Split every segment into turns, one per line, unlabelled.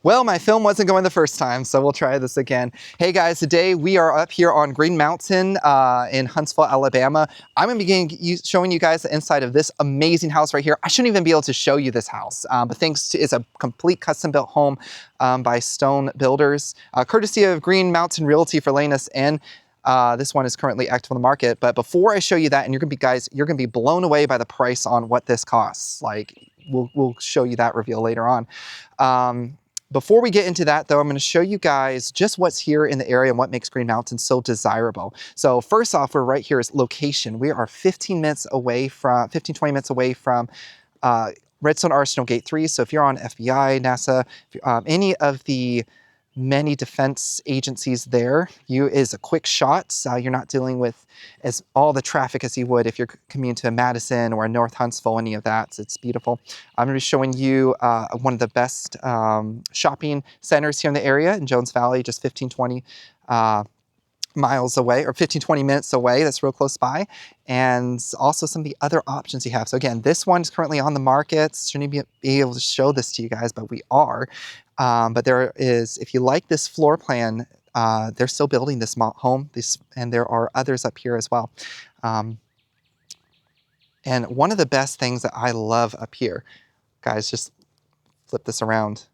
Well, my film wasn't going the first time, so we'll try this again. Hey guys, today we are up here on Green Mountain in Huntsville, Alabama. I'm going to be showing you guys the inside of this amazing house right here. I shouldn't even be able to show you this house, but thanks to it's a complete custom built home by Stone Builders, courtesy of Green Mountain Realty for laying us in. This one is currently active on the market, but before I show you that, and you're gonna be blown away by the price on what this costs. Like we'll show you that reveal later on. Before we get into that though, I'm going to show you guys just what's here in the area and what makes Green Mountain so desirable. So first off, we're right here is location. We are 20 minutes away from Redstone Arsenal Gate 3. So if you're on FBI, NASA, any of the many defense agencies there, is a quick shot. You're not dealing with all the traffic as you would if you're commuting to Madison or North Huntsville, any of that. So it's beautiful. I'm going to be showing you one of the best shopping centers here in the area in Jones Valley, just 15-20 miles away, or 15-20 minutes away. That's real close by. And also some of the other options you have. So again, this one is currently on the market. Shouldn't be able to show this to you guys, but we are. But there is, if you like this floor plan, they're still building this home, and there are others up here as well. And one of the best things that I love up here, guys, just flip this around.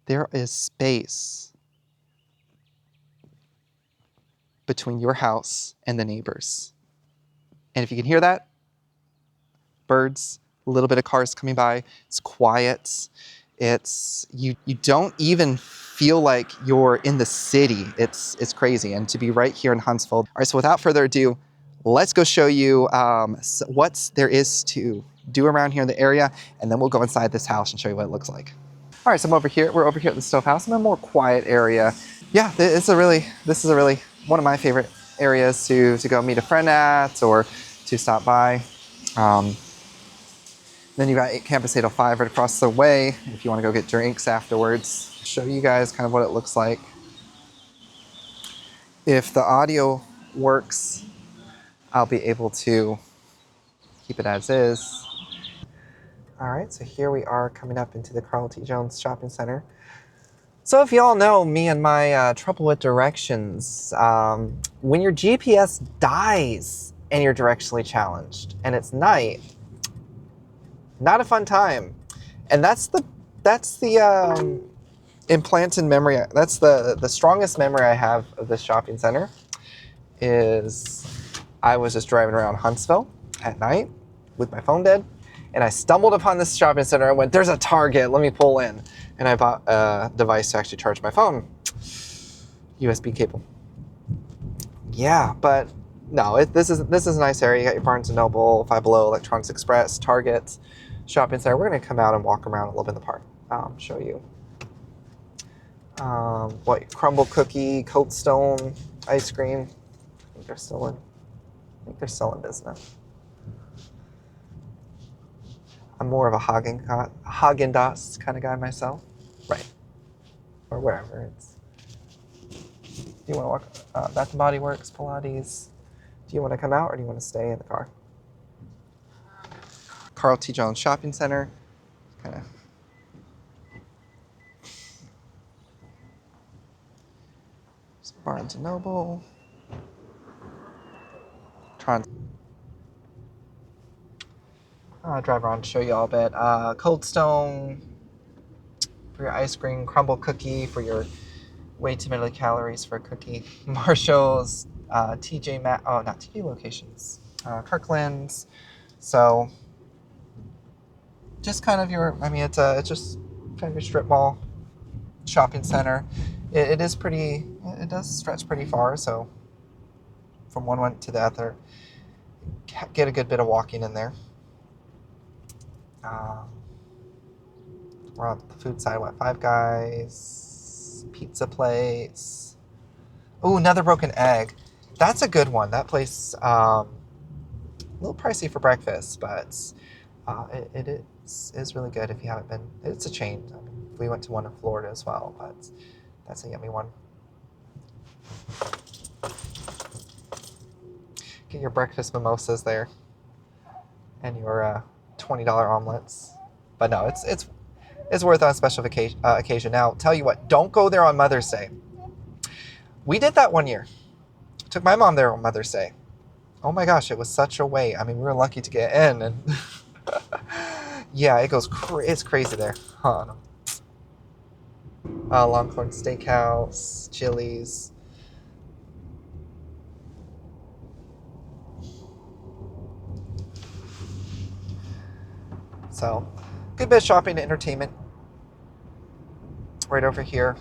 There is space between your house and the neighbors. And if you can hear that, birds, a little bit of cars coming by, it's quiet. You don't even feel like you're in the city. It's crazy. And to be right here in Huntsville. All right, so without further ado, let's go show you what there is to do around here in the area, and then we'll go inside this house and show you what it looks like. All right, so we're over here at the stove house in a more quiet area. Yeah, this is a really one of my favorite areas to go meet a friend at or to stop by. Then you got Campus 805 right across the way if you want to go get drinks afterwards. Show you guys kind of what it looks like. If the audio works, I'll be able to keep it as is. All right, so here we are coming up into the Carl T. Jones Shopping Center. So if you all know me and my trouble with directions, when your GPS dies and you're directionally challenged and it's night, not a fun time. And that's the implanted memory. That's the strongest memory I have of this shopping center is I was just driving around Huntsville at night with my phone dead, and I stumbled upon this shopping center and went, there's a Target, let me pull in. And I bought a device to actually charge my phone. USB cable. Yeah, but no, this is a nice area. You got your Barnes & Noble, Five Below, Electronics Express, Target, shopping center. We're going to come out and walk around a little bit in the park. Show you what crumble cookie, Cold Stone ice cream. I think they're still in business. I'm more of a Haagen-Dazs kind of guy myself, right? Or wherever it's. Do you want to walk? Bath and Body Works, Pilates. Do you want to come out or do you want to stay in the car? Carl T. Jones Shopping Center, kind of. Barnes & Noble. I'll drive around to show you all a bit. Cold Stone for your ice cream, crumble cookie for your way too many calories for a cookie. Marshall's, not TJ locations. Kirkland's. So just kind of it's just kind of your strip mall shopping center. It does stretch pretty far, so from one to the other, get a good bit of walking in there. We're on the food side, Five Guys, pizza place. Oh, another Broken Egg. That's a good one. That place, a little pricey for breakfast, but it is really good if you haven't been. It's a chain. We went to one in Florida as well, but that's a yummy one. Get your breakfast mimosas there and your $20 omelets. But no, It's worth on a special occasion. Now, tell you what, don't go there on Mother's Day. We did that one year. Took my mom there on Mother's Day. Oh my gosh, it was such a wait. I mean, we were lucky to get in, and yeah, it's crazy there. Huh. Longhorn Steakhouse, Chili's. So, good bit of shopping and entertainment right over here.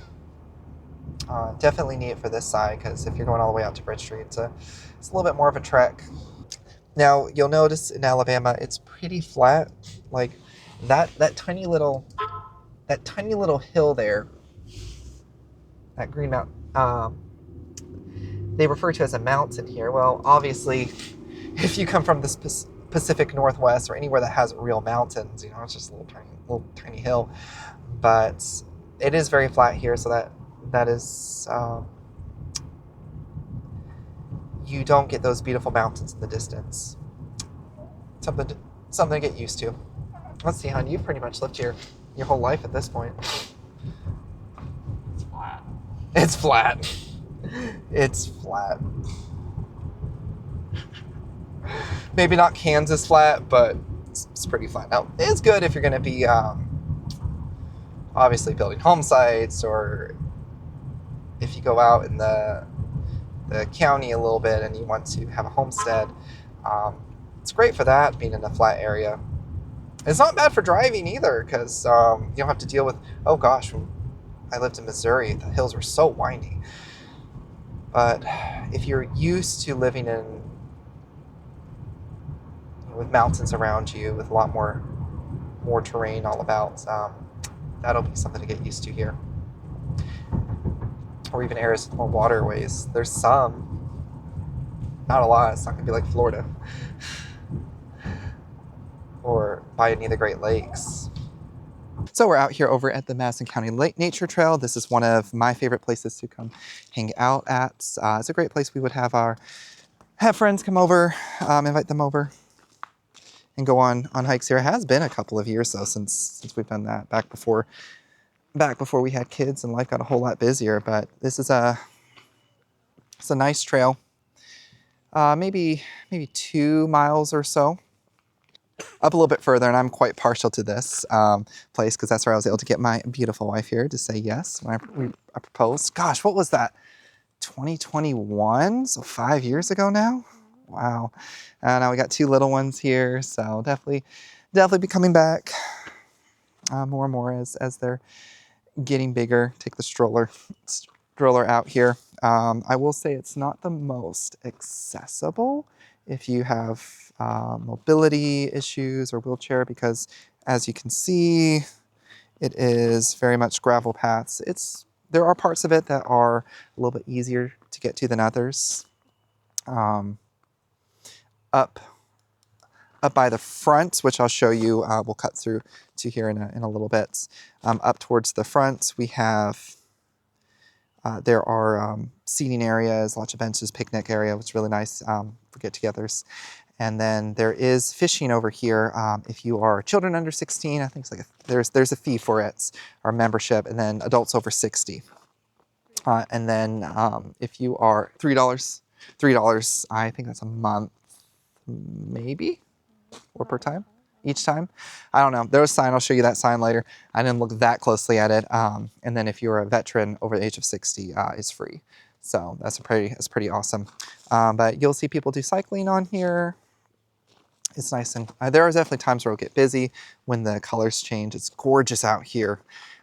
Definitely need it for this side, because if you're going all the way out to Bridge Street, it's a little bit more of a trek. Now, you'll notice in Alabama, it's pretty flat. Like that tiny little hill there, that green mountain, they refer to as a mountain here. Well, obviously, if you come from the Pacific Northwest or anywhere that has real mountains, you know, it's just a little tiny hill. But it is very flat here, so that is you don't get those beautiful mountains in the distance. Something to get used to. Let's see, hon, you've pretty much lived here your whole life at this point.
It's flat.
It's flat. It's flat. Maybe not Kansas flat, but it's pretty flat. Now, it's good if you're going to be obviously building home sites, or if you go out in the county a little bit and you want to have a homestead. It's great for that, being in a flat area. It's not bad for driving either, because you don't have to deal with, oh gosh, when I lived in Missouri, the hills were so windy. But if you're used to living with mountains around you, with a lot more terrain all about, that'll be something to get used to here. Or even areas with more waterways. There's some, not a lot. It's not going to be like Florida or by any of the Great Lakes. So we're out here over at the Madison County Lake Nature Trail. This is one of my favorite places to come hang out at. It's a great place. We would have friends come over, invite them over, and go on hikes here. It has been a couple of years though since we've done that, back before we had kids and life got a whole lot busier. But this is it's a nice trail. Maybe 2 miles or so up a little bit further, and I'm quite partial to this place, because that's where I was able to get my beautiful wife here to say yes when I proposed. Gosh, what was that? 2021, so 5 years ago now. Wow. Now we got 2 little ones here, so definitely be coming back more and more as they're getting bigger. Take the stroller out here. I will say it's not the most accessible if you have mobility issues or wheelchair, because as you can see, it is very much gravel paths. There are parts of it that are a little bit easier to get to than others. Up by the front, which I'll show you, we'll cut through to here in a little bit. Up towards the front, we have, there are seating areas, lots of benches, picnic area, which is really nice for get-togethers. And then there is fishing over here. If you are children under 16, I think it's like there's a fee for it, our membership, and then adults over 60. And then if you are $3, I think that's a month, maybe, or per time, each time. I don't know. There's a sign. I'll show you that sign later. I didn't look that closely at it. And then if you're a veteran over the age of 60, it's free. So that's pretty awesome. But you'll see people do cycling on here. It's nice, and there are definitely times where it'll get busy when the colors change. It's gorgeous out here.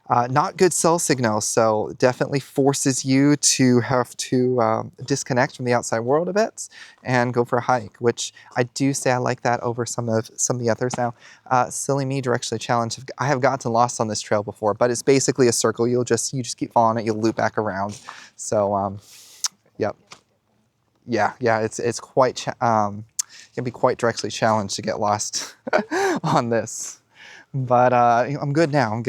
Not good cell signal, so definitely forces you to have to disconnect from the outside world a bit and go for a hike, which I do say I like that over some of the others. Now, silly me, directionally challenged, I have gotten lost on this trail before, but it's basically a circle. You just keep following it, you'll loop back around. So, yep. Yeah, it's quite, can be quite directionally challenged to get lost on this. But I'm good now.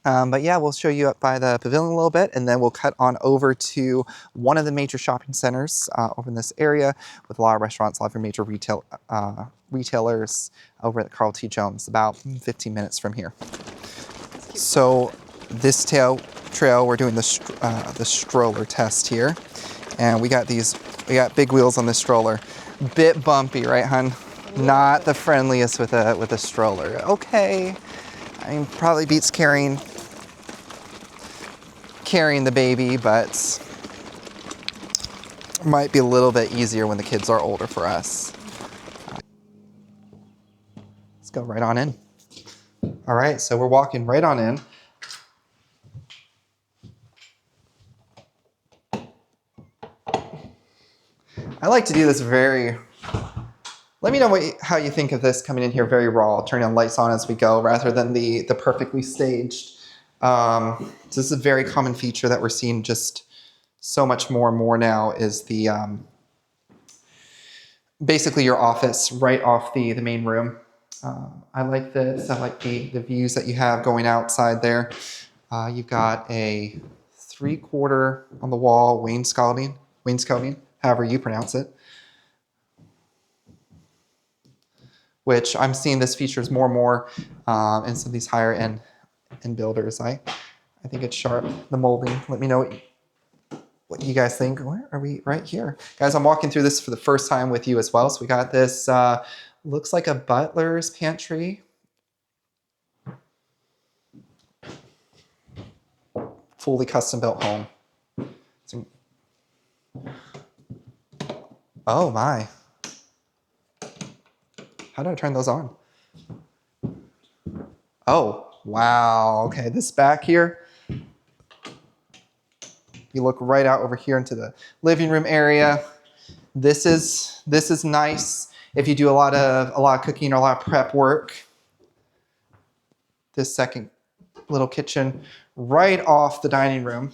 But yeah, we'll show you up by the pavilion a little bit, and then we'll cut on over to one of the major shopping centers over in this area, with a lot of restaurants, a lot of your major retailers over at Carl T. Jones, about 15 minutes from here. So this trail, we're doing the stroller test here, and we got big wheels on this stroller. Bit bumpy, right, hun? Not the friendliest with a stroller. Okay, I mean probably beats carrying the baby, but might be a little bit easier when the kids are older for us. Let's go right on in. All right, so we're walking right on in. I like to do this let me know how you think of this coming in here very raw, turning on lights on as we go, rather than the perfectly staged. So this is a very common feature that we're seeing just so much more and more now is the, basically your office right off the main room. I like this, I like the views that you have going outside there. You've got a 3/4 on the wall wainscoting, however you pronounce it. Which I'm seeing this features more and more in some of these higher end builders. I think it's sharp, the molding. Let me know what you guys think. Where are we? Right here. Guys, I'm walking through this for the first time with you as well. So we got this, looks like a butler's pantry. Fully custom built home. Oh my. How do I turn those on? Oh, wow. Okay, this back here. You look right out over here into the living room area. This is nice if you do a lot of cooking or a lot of prep work. This second little kitchen right off the dining room.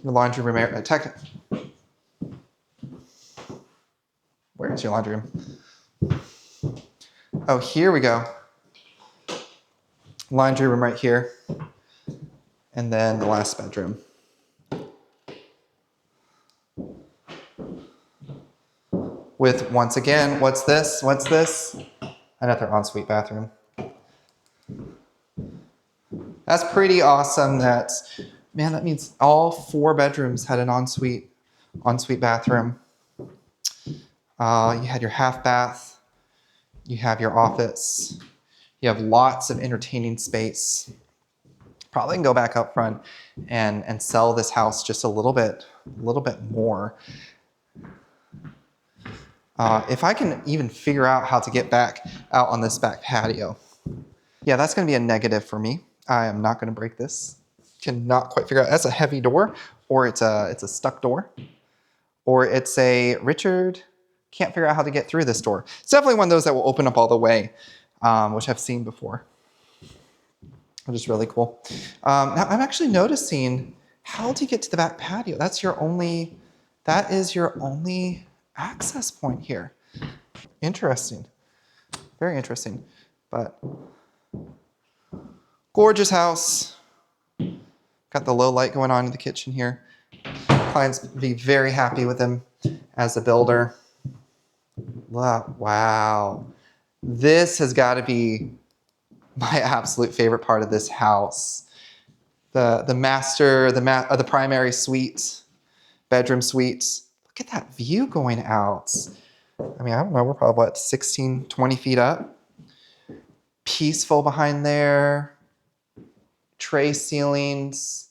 Your laundry room area. Where is your laundry room? Oh, here we go. Laundry room right here. And then the last bedroom. With, once again, what's this? What's this? Another ensuite bathroom. That's pretty awesome that means all 4 bedrooms had an ensuite bathroom. You had your half bath. You have your office. You have lots of entertaining space. Probably can go back up front and sell this house just a little bit more. If I can even figure out how to get back out on this back patio. Yeah, that's gonna be a negative for me. I am not gonna break this. Cannot quite figure out, that's a heavy door, or it's a stuck door, or it's a Richard, can't figure out how to get through this door. It's definitely one of those that will open up all the way, which I've seen before, which is really cool. Now I'm actually noticing, how do you get to the back patio? That is your only access point here. Interesting, very interesting, but gorgeous house. Got the low light going on in the kitchen here. Clients be very happy with him as a builder. Wow. This has got to be my absolute favorite part of this house. The primary suite, bedroom suite. Look at that view going out. I mean, I don't know, we're probably what, 16, 20 feet up. Peaceful behind there. Tray ceilings.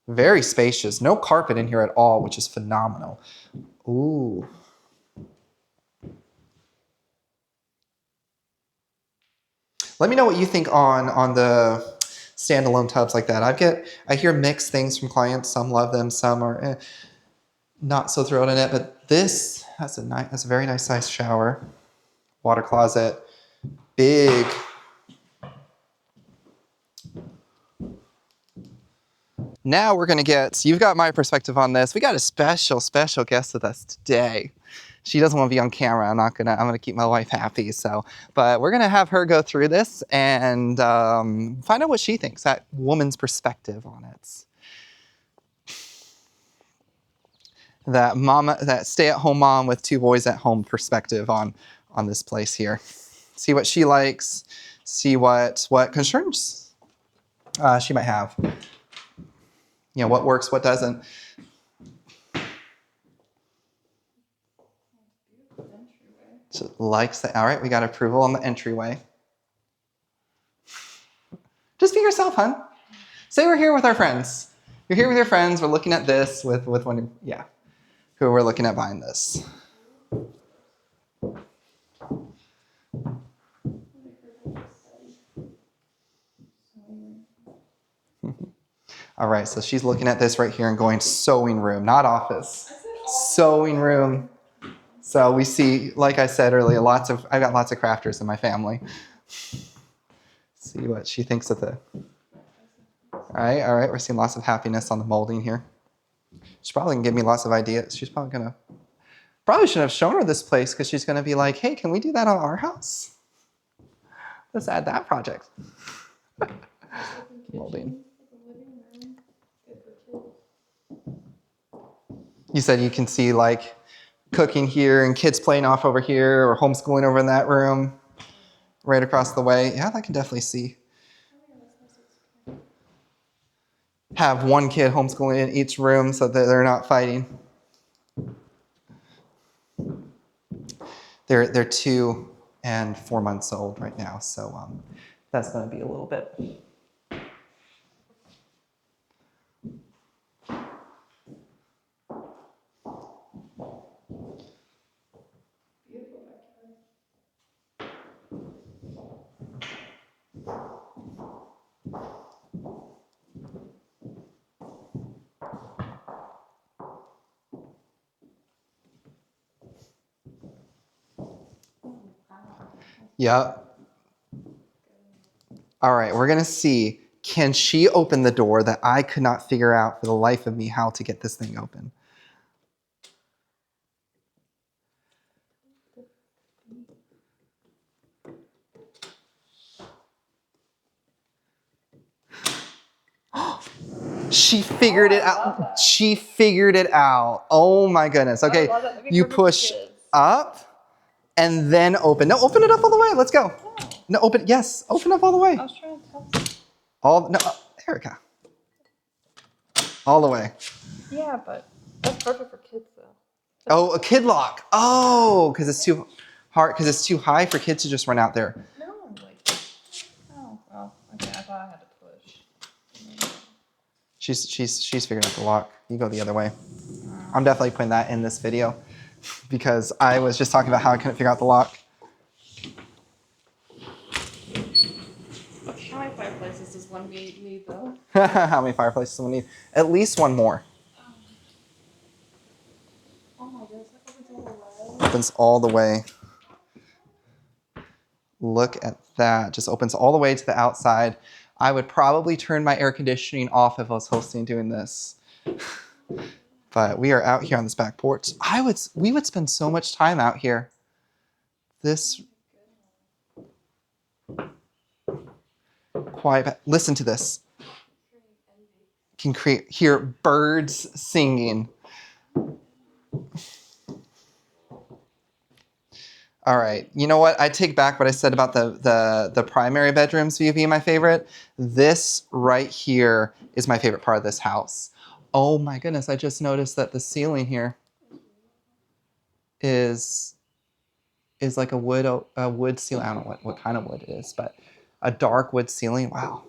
Very spacious. No carpet in here at all, which is phenomenal. Ooh. Let me know what you think on the standalone tubs like that. I hear mixed things from clients. Some love them, some are not so thrilled in it. But this has a very nice sized shower, water closet, big. Now we're gonna you've got my perspective on this. We got a special guest with us today. She doesn't want to be on camera. I'm gonna keep my wife happy. But we're gonna have her go through this and find out what she thinks, that woman's perspective on it. That stay-at-home mom with 2 boys at home perspective on this place here. see what she likes, see what concerns she might have. You know, what works, what doesn't. She likes that. All right, we got approval on the entryway. Just be yourself, hon. Say we're here with our friends. You're here with your friends. We're looking at this with one, yeah, who we're looking at buying this. All right, so she's looking at this right here and going sewing room, not office. Sewing room. So we see, like I said earlier, I got lots of crafters in my family. See what she thinks of the. All right, we're seeing lots of happiness on the molding here. She's probably gonna give me lots of ideas. She's probably shouldn't have shown her this place because she's gonna be like, hey, can we do that on our house? Let's add that project. Molding. You said you can see like cooking here and kids playing off over here or homeschooling over in that room right across the way. Yeah, I can definitely see. Have one kid homeschooling in each room so that they're not fighting. They're 2 and 4 months old right now, so that's going to be a little bit. Yep. All right, we're going to see, can she open the door that I could not figure out for the life of me how to get this thing open? She figured it out. She figured it out. Oh my goodness. Okay, you push up and then open. No, open it up all the way. Let's go. No, open. Yes, open up all the way.
I was trying to tell you.
No, Erica. All the way.
Yeah, but that's perfect for kids though.
Oh, a kid lock. Oh, because it's too hard. Because it's too high for kids to just run out there.
No, like. Oh, well, okay. I thought I had to push.
She's figured out the lock. You go the other way. I'm definitely putting that in this video because I was just talking about how I couldn't figure out the lock.
How many fireplaces does one need though?
How many fireplaces do we need? At least one more.
Oh my goodness, that opens all the way.
Opens all the way. Look at that. Just opens all the way to the outside. I would probably turn my air conditioning off if I was hosting doing this. But we are out here on this back porch. We would spend so much time out here. This quiet. Listen to this. Can hear birds singing. All right, you know what? I take back what I said about the primary bedrooms view being my favorite. This right here is my favorite part of this house. Oh my goodness, I just noticed that the ceiling here is like a wood ceiling. I don't know what kind of wood it is, but a dark wood ceiling. Wow.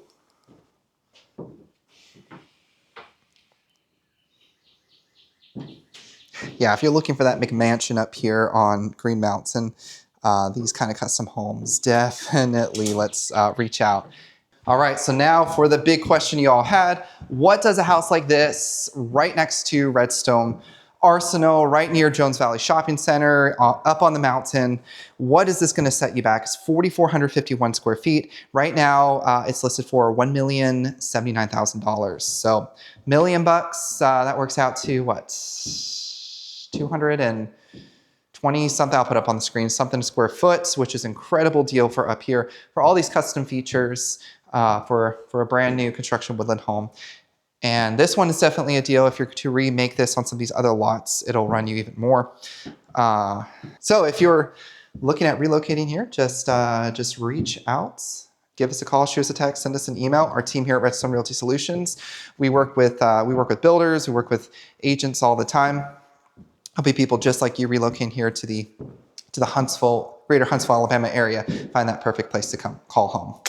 Yeah, if you're looking for that McMansion up here on Green Mountain, these kind of custom homes, definitely let's reach out. All right, so now for the big question you all had, what does a house like this right next to Redstone Arsenal, right near Jones Valley Shopping Center, up on the mountain, what is this gonna set you back? It's 4,451 square feet. Right now, it's listed for $1,079,000. So $1,000,000 bucks, that works out to what? 220 something. I'll put up on the screen, something a square foot, which is an incredible deal for up here for all these custom features for a brand new construction woodland home. And this one is definitely a deal. If you're to remake this on some of these other lots, it'll run you even more. So if you're looking at relocating here, just reach out. Give us a call, shoot us a text, send us an email. Our team here at Redstone Realty Solutions, we work with builders, we work with agents all the time. There'll be people just like you relocating here to the greater Huntsville, Alabama area. Find that perfect place to come call home.